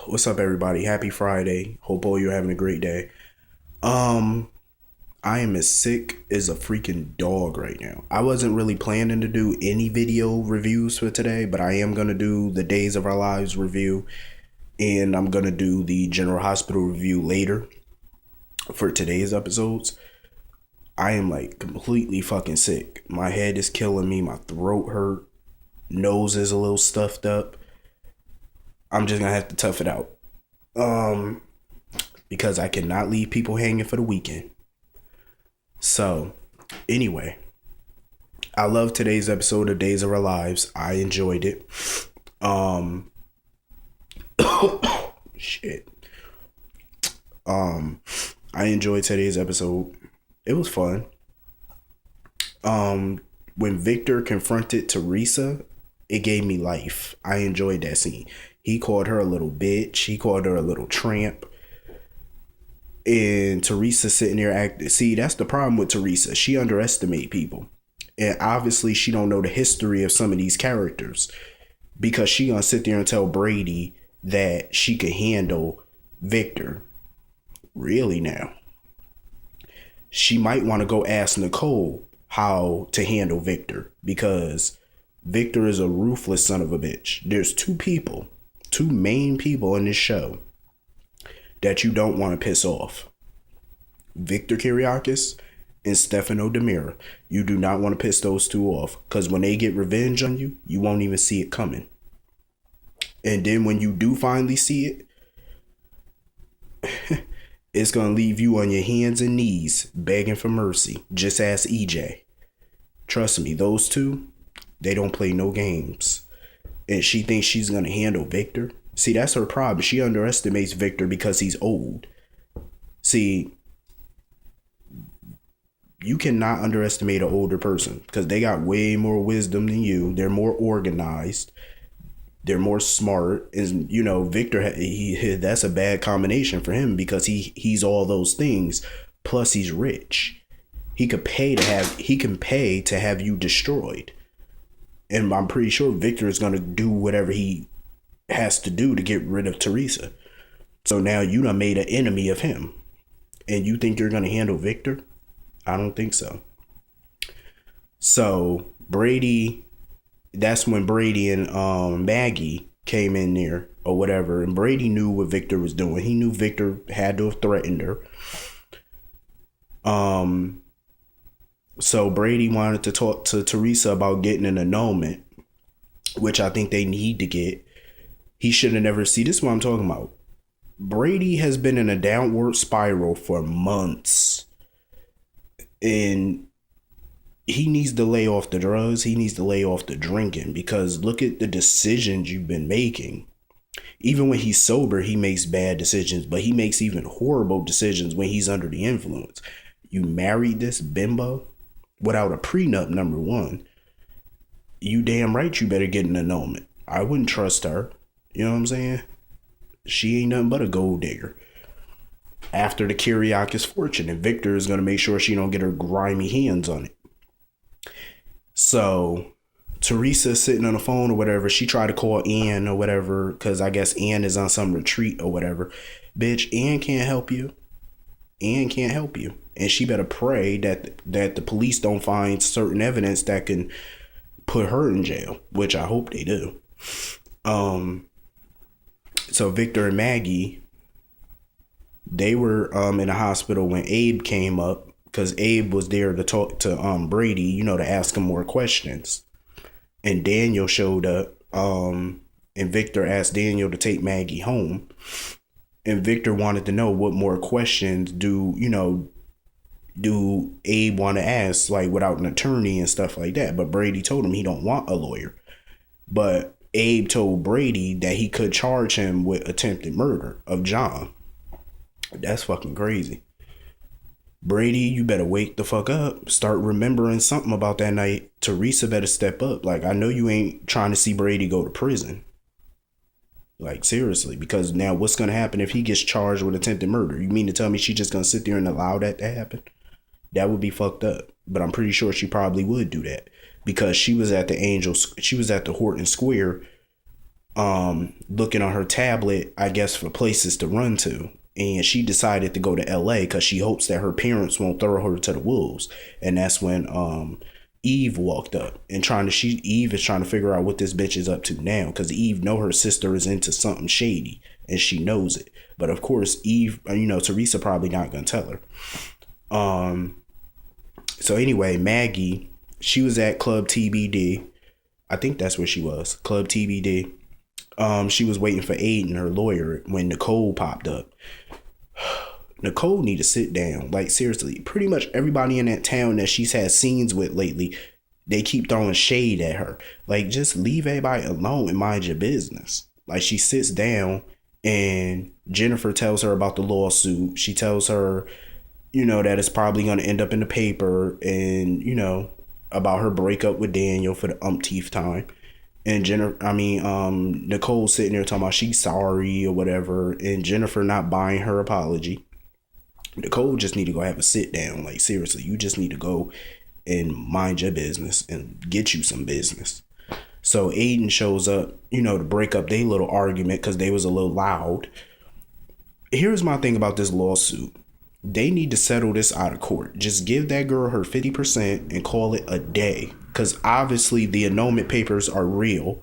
What's up, everybody? Happy Friday. Hope all you're having a great day. Um, I am as sick as a freaking dog right now. I wasn't really planning to do any video reviews for today, but I am gonna do the Days of Our Lives review, and I'm gonna do the General Hospital review later for today's episodes. I am like completely fucking sick. My head is killing me. My throat hurt. Nose is a little stuffed up. I'm just gonna have to tough it out. Um, because I cannot leave people hanging for the weekend. So, anyway, I love today's episode of Days of Our Lives. I enjoyed it. Um, shit. Um, I enjoyed today's episode. It was fun. When Victor confronted Teresa, it gave me life. I enjoyed that scene. He called her a little bitch. He called her a little tramp. And Teresa sitting there acting. See, that's the problem with Teresa. She underestimate people, and obviously she don't know the history of some of these characters because she gonna sit there and tell Brady that she could handle Victor. Really now, she might want to go ask Nicole how to handle Victor because Victor is a ruthless son of a bitch. There's two main people in this show that you don't want to piss off. Victor Kiriakis and Stefano Demira. You do not want to piss those two off because when they get revenge on you, you won't even see it coming. And then when you do finally see it, it's going to leave you on your hands and knees begging for mercy. Just ask EJ. Trust me, those two, they don't play no games. And she thinks she's going to handle Victor. See, that's her problem. She underestimates Victor because he's old. See, you cannot underestimate an older person because they got way more wisdom than you. They're more organized. They're more smart. And you know, Victor, that's a bad combination for him because he's all those things. Plus, he's rich. He can pay to have you destroyed. And I'm pretty sure Victor is gonna do whatever he has to do to get rid of Teresa. So now you done made an enemy of him. And you think you're gonna handle Victor? I don't think so. So Brady, that's when Brady and Maggie came in there or whatever, and Brady knew what Victor was doing. He knew Victor had to have threatened her. So Brady wanted to talk to Teresa about getting an annulment, which I think they need to get. He should have never see this is what I'm talking about. Brady has been in a downward spiral for months. And he needs to lay off the drugs. He needs to lay off the drinking because look at the decisions you've been making. Even when he's sober, he makes bad decisions, but he makes even horrible decisions when he's under the influence. You married this bimbo without a prenup, number one. You damn right you better get an annulment. I wouldn't trust her. You know what I'm saying? She ain't nothing but a gold digger. After the Kiriakis fortune, and Victor is going to make sure she don't get her grimy hands on it. So Teresa sitting on the phone or whatever, she tried to call Ann or whatever because I guess Ann is on some retreat or whatever. Bitch, Ann can't help you. Ann can't help you. And she better pray that the police don't find certain evidence that can put her in jail, which I hope they do. So Victor and Maggie, they were in the hospital when Abe came up because Abe was there to talk to Brady, you know, to ask him more questions. And Daniel showed up and Victor asked Daniel to take Maggie home. And Victor wanted to know what more questions do Abe want to ask, like without an attorney and stuff like that. But Brady told him he don't want a lawyer. But Abe told Brady that he could charge him with attempted murder of John. That's fucking crazy. Brady, you better wake the fuck up. Start remembering something about that night. Teresa better step up. Like, I know you ain't trying to see Brady go to prison. Like, seriously. Because now what's going to happen if he gets charged with attempted murder? You mean to tell me she's just going to sit there and allow that to happen? That would be fucked up. But I'm pretty sure she probably would do that. Because she was at the Horton Square looking on her tablet, I guess, for places to run to. And she decided to go to LA because she hopes that her parents won't throw her to the wolves. And that's when Eve walked up and Eve is trying to figure out what this bitch is up to now, because Eve know her sister is into something shady and she knows it. But of course, Eve, Teresa probably not gonna tell her. So anyway, Maggie, she was at Club TBD. I think that's where she was. Club TBD. She was waiting for Aiden, her lawyer, when Nicole popped up. Nicole need to sit down. Like, seriously, pretty much everybody in that town that she's had scenes with lately, they keep throwing shade at her. Like, just leave everybody alone and mind your business. Like, she sits down and Jennifer tells her about the lawsuit. She tells her, that it's probably going to end up in the paper, and, about her breakup with Daniel for the umpteenth time. And Nicole sitting there talking about she's sorry or whatever, and Jennifer not buying her apology. Nicole just need to go have a sit down. Like, seriously, you just need to go and mind your business and get you some business. So Aiden shows up, to break up their little argument because they was a little loud. Here's my thing about this lawsuit. They need to settle this out of court. Just give that girl her 50% and call it a day. Because obviously the annulment papers are real.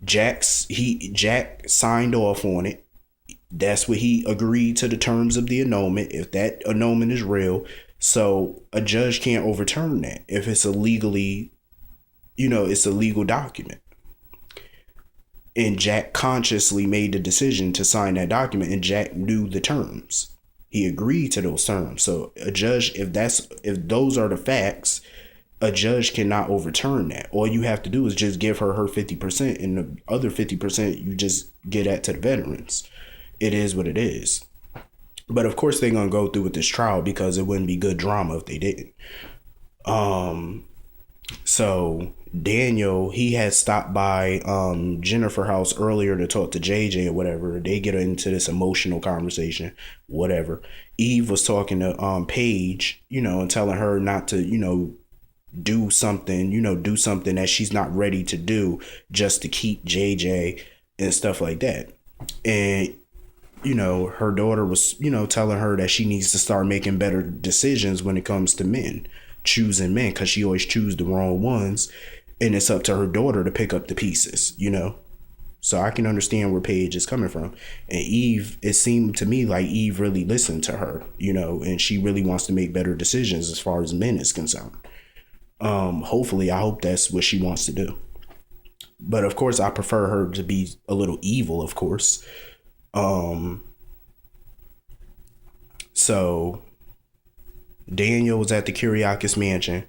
Jack signed off on it. That's what he agreed to, the terms of the annulment, if that annulment is real. So a judge can't overturn that if it's a legally, it's a legal document. And Jack consciously made the decision to sign that document, and Jack knew the terms. He agreed to those terms. So a judge, if those are the facts, a judge cannot overturn that. All you have to do is just give her 50%, and the other 50% you just get that to the veterans. It is what it is. But of course they're gonna go through with this trial because it wouldn't be good drama if they didn't. So Daniel, he had stopped by Jennifer house earlier to talk to JJ or whatever. They get into this emotional conversation, whatever. Eve was talking to Paige, and telling her not to, do something that she's not ready to do just to keep JJ and stuff like that. And her daughter was, telling her that she needs to start making better decisions when it comes to men, choosing men, because she always choose the wrong ones, and it's up to her daughter to pick up the pieces, So I can understand where Paige is coming from. And Eve, it seemed to me like Eve really listened to her, and she really wants to make better decisions as far as men is concerned. Hopefully, I hope that's what she wants to do. But of course, I prefer her to be a little evil, of course. So Daniel was at the Kyriakis mansion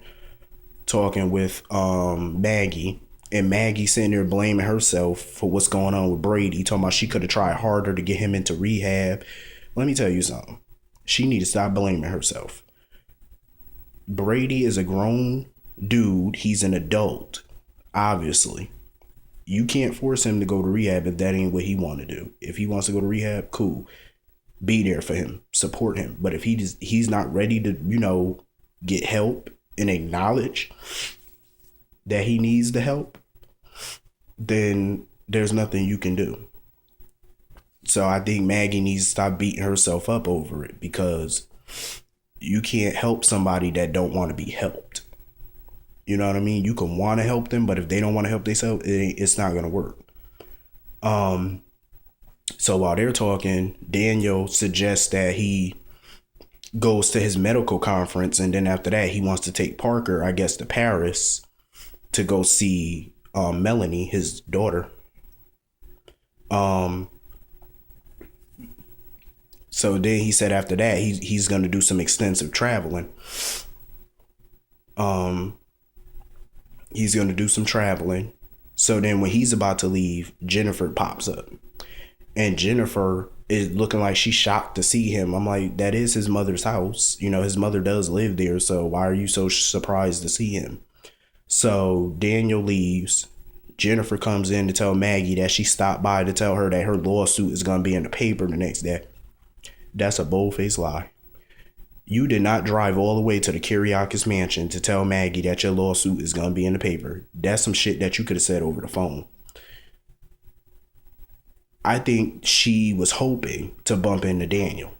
talking with Maggie, and Maggie sitting there blaming herself for what's going on with Brady, talking about she could have tried harder to get him into rehab. Let me tell you something. She need to stop blaming herself. Brady is a grown dude. He's an adult, obviously. You can't force him to go to rehab if that ain't what he want to do. If he wants to go to rehab, cool. Be there for him. Support him. But if he's not ready to, get help and acknowledge that he needs the help, then there's nothing you can do. So I think Maggie needs to stop beating herself up over it, because you can't help somebody that don't want to be helped. You know what I mean? You can want to help them, but if they don't want to help themselves, it's not going to work. So while they're talking, Daniel suggests that he goes to his medical conference, and then after that, he wants to take Parker, I guess, to Paris to go see Melanie, his daughter. So then he said after that, he's going to do some extensive traveling. He's going to do some traveling. So then when he's about to leave, Jennifer pops up. And Jennifer is looking like she's shocked to see him. I'm like, that is his mother's house. His mother does live there. So why are you so surprised to see him? So Daniel leaves. Jennifer comes in to tell Maggie that she stopped by to tell her that her lawsuit is going to be in the paper the next day. That's a bold-faced lie. You did not drive all the way to the Kyriakis mansion to tell Maggie that your lawsuit is going to be in the paper. That's some shit that you could have said over the phone. I think she was hoping to bump into Daniel.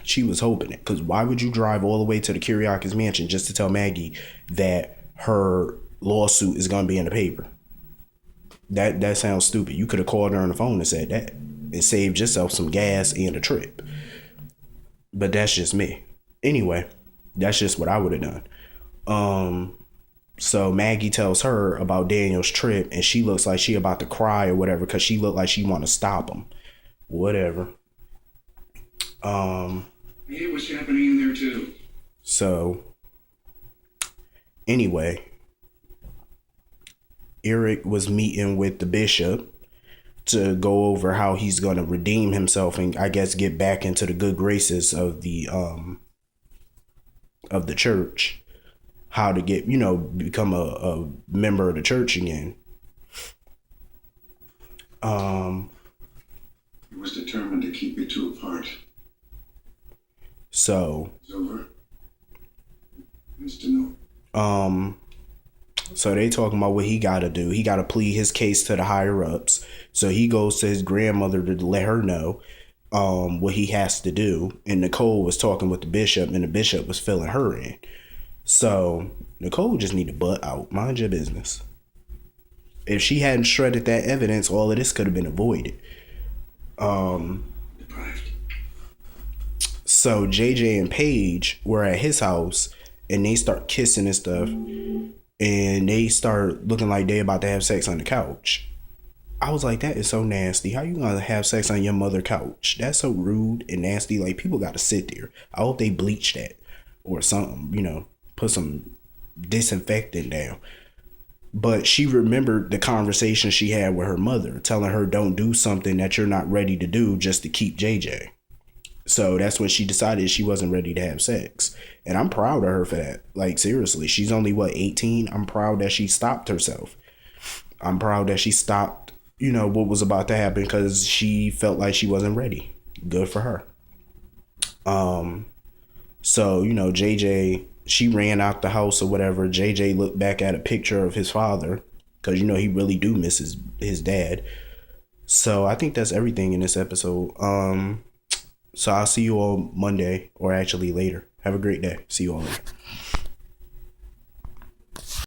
She was hoping it, because why would you drive all the way to the Kiriakis mansion just to tell Maggie that her lawsuit is going to be in the paper? That sounds stupid. You could have called her on the phone and said that and saved yourself some gas and a trip. But that's just me. Anyway, that's just what I would have done. So Maggie tells her about Daniel's trip, and she looks like she about to cry or whatever, because she looked like she want to stop him. Whatever. Hey, what's happening in there too? So anyway, Eric was meeting with the bishop to go over how he's going to redeem himself and I guess get back into the good graces of the church. How to get, become a member of the church again. He was determined to keep you two apart. So it's over. Wants to know. So they talking about what he got to do. He got to plead his case to the higher ups. So he goes to his grandmother to let her know what he has to do. And Nicole was talking with the bishop, and the bishop was filling her in. So Nicole just need to butt out. Mind your business. If she hadn't shredded that evidence, all of this could have been avoided. Deprived. So JJ and Paige were at his house, and they start kissing and stuff. And they start looking like they about to have sex on the couch. I was like, that is so nasty. How you gonna have sex on your mother's couch? That's so rude and nasty. Like, people got to sit there. I hope they bleach that or something, put some disinfectant down. But she remembered the conversation she had with her mother, telling her don't do something that you're not ready to do just to keep JJ. So that's when she decided she wasn't ready to have sex. And I'm proud of her for that. Like, seriously, she's only, 18? I'm proud that she stopped herself. I'm proud that she stopped, what was about to happen, because she felt like she wasn't ready. Good for her. So, JJ, she ran out the house or whatever. JJ looked back at a picture of his father, because, he really do miss his dad. So I think that's everything in this episode. So I'll see you all Monday, or actually later. Have a great day. See you all later.